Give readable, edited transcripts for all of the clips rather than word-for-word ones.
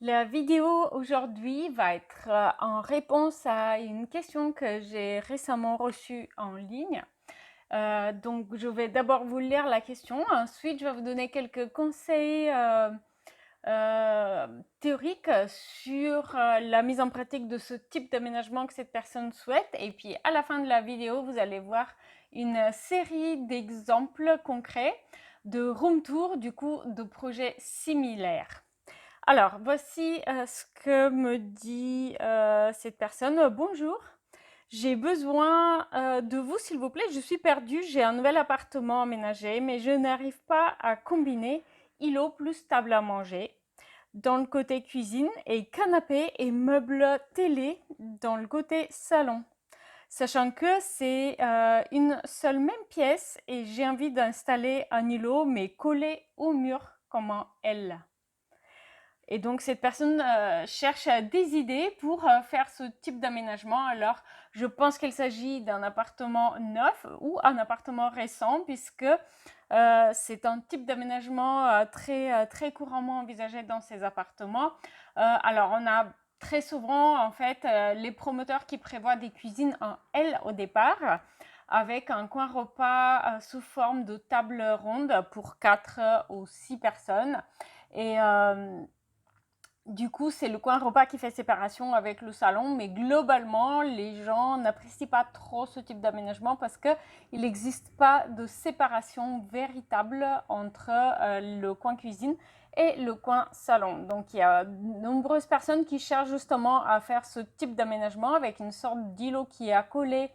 La vidéo aujourd'hui va être en réponse à une question que j'ai récemment reçue en ligne. Donc, je vais d'abord vous lire la question. Ensuite, je vais vous donner quelques conseils théoriques sur la mise en pratique de ce type d'aménagement que cette personne souhaite. Et puis, à la fin de la vidéo, vous allez voir une série d'exemples concrets de room tour, du coup, de projets similaires. Alors, voici ce que me dit cette personne. Bonjour, j'ai besoin de vous, s'il vous plaît. Je suis perdue, j'ai un nouvel appartement aménagé, mais je n'arrive pas à combiner îlot plus table à manger dans le côté cuisine et canapé et meubles télé dans le côté salon. Sachant que c'est une seule même pièce et j'ai envie d'installer un îlot mais collé au mur comme un L. Et donc, cette personne cherche des idées pour faire ce type d'aménagement. Alors, je pense qu'il s'agit d'un appartement neuf ou un appartement récent, puisque c'est un type d'aménagement très couramment envisagé dans ces appartements. Alors, on a très souvent, en fait, les promoteurs qui prévoient des cuisines en L au départ, avec un coin repas sous forme de table ronde pour 4 ou 6 personnes. Et du coup, c'est le coin repas qui fait séparation avec le salon, mais globalement, les gens n'apprécient pas trop ce type d'aménagement parce qu'il n'existe pas de séparation véritable entre le coin cuisine et le coin salon. Donc, il y a de nombreuses personnes qui cherchent justement à faire ce type d'aménagement avec une sorte d'îlot qui est accolé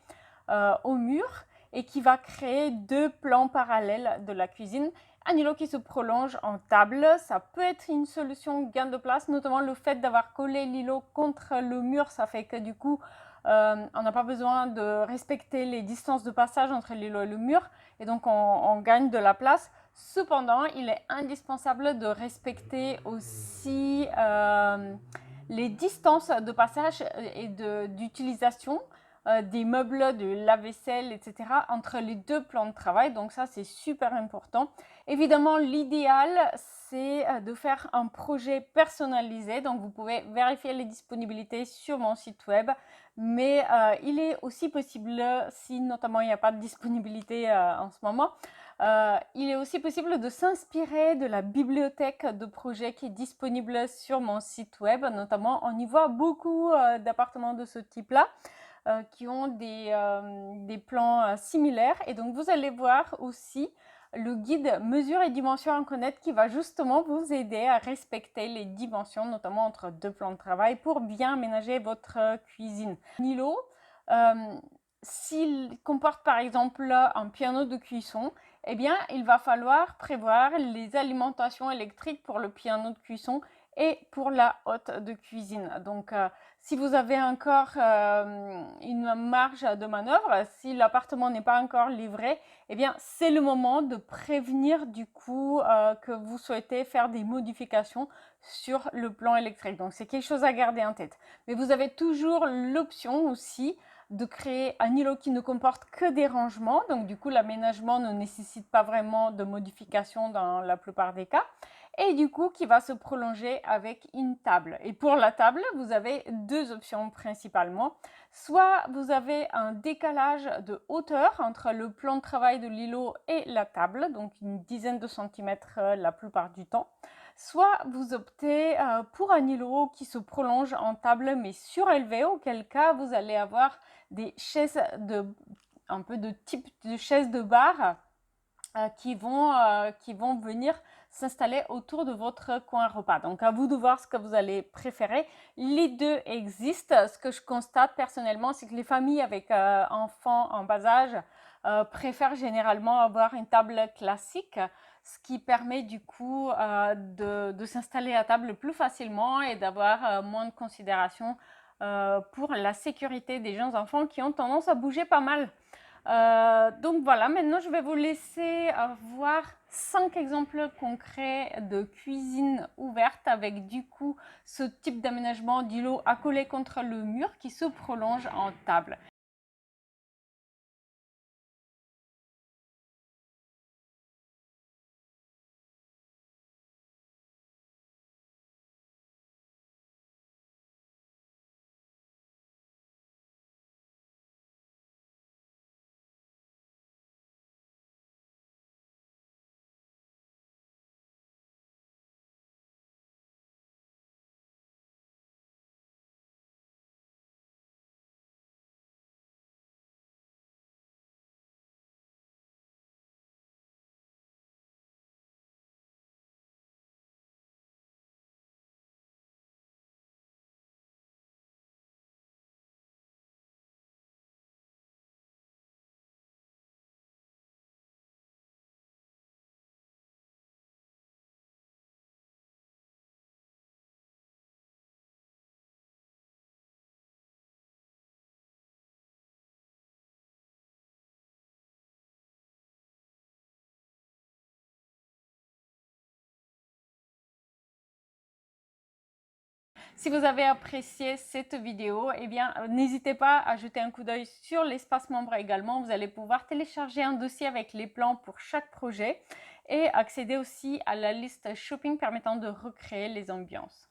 au mur et qui va créer deux plans parallèles de la cuisine. Un îlot qui se prolonge en table, ça peut être une solution gain de place, notamment le fait d'avoir collé l'îlot contre le mur, ça fait que du coup, on n'a pas besoin de respecter les distances de passage entre l'îlot et le mur, et donc on gagne de la place. Cependant, il est indispensable de respecter aussi les distances de passage et d'utilisation des meubles, de lave-vaisselle, etc. entre les deux plans de travail. Donc ça, c'est super important. Évidemment, l'idéal, c'est de faire un projet personnalisé. Donc, vous pouvez vérifier les disponibilités sur mon site web. Mais il est aussi possible, si notamment il n'y a pas de disponibilité en ce moment, il est aussi possible de s'inspirer de la bibliothèque de projets qui est disponible sur mon site web. Notamment, on y voit beaucoup d'appartements de ce type-là. Qui ont des plans similaires. Et donc, vous allez voir aussi le guide mesures et dimensions à connaître qui va justement vous aider à respecter les dimensions, notamment entre deux plans de travail, pour bien aménager votre cuisine. Nilo, euh, s'il comporte par exemple un piano de cuisson, eh bien, il va falloir prévoir les alimentations électriques pour le piano de cuisson et pour la hotte de cuisine. Donc, si vous avez encore une marge de manœuvre, si l'appartement n'est pas encore livré, eh bien, c'est le moment de prévenir du coup que vous souhaitez faire des modifications sur le plan électrique. Donc, c'est quelque chose à garder en tête. Mais vous avez toujours l'option aussi de créer un îlot qui ne comporte que des rangements. Donc, du coup, l'aménagement ne nécessite pas vraiment de modification dans la plupart des cas. Et du coup, qui va se prolonger avec une table. Et pour la table, vous avez deux options principalement. Soit vous avez un décalage de hauteur entre le plan de travail de l'îlot et la table, donc une dizaine de centimètres la plupart du temps. Soit vous optez pour un îlot qui se prolonge en table mais surélevé, auquel cas vous allez avoir des chaises un peu de type de chaises de bar qui vont venir s'installer autour de votre coin repas. Donc à vous de voir ce que vous allez préférer. Les deux existent. Ce que je constate personnellement, c'est que les familles avec enfants en bas âge préfèrent généralement avoir une table classique, ce qui permet du coup de s'installer à table plus facilement et d'avoir moins de considération pour la sécurité des jeunes enfants qui ont tendance à bouger pas mal. Donc voilà, maintenant je vais vous laisser voir 5 exemples concrets de cuisine ouverte avec du coup ce type d'aménagement d'îlot accolé contre le mur qui se prolonge en table. Si vous avez apprécié cette vidéo, eh bien, n'hésitez pas à jeter un coup d'œil sur l'espace membre également. Vous allez pouvoir télécharger un dossier avec les plans pour chaque projet et accéder aussi à la liste shopping permettant de recréer les ambiances.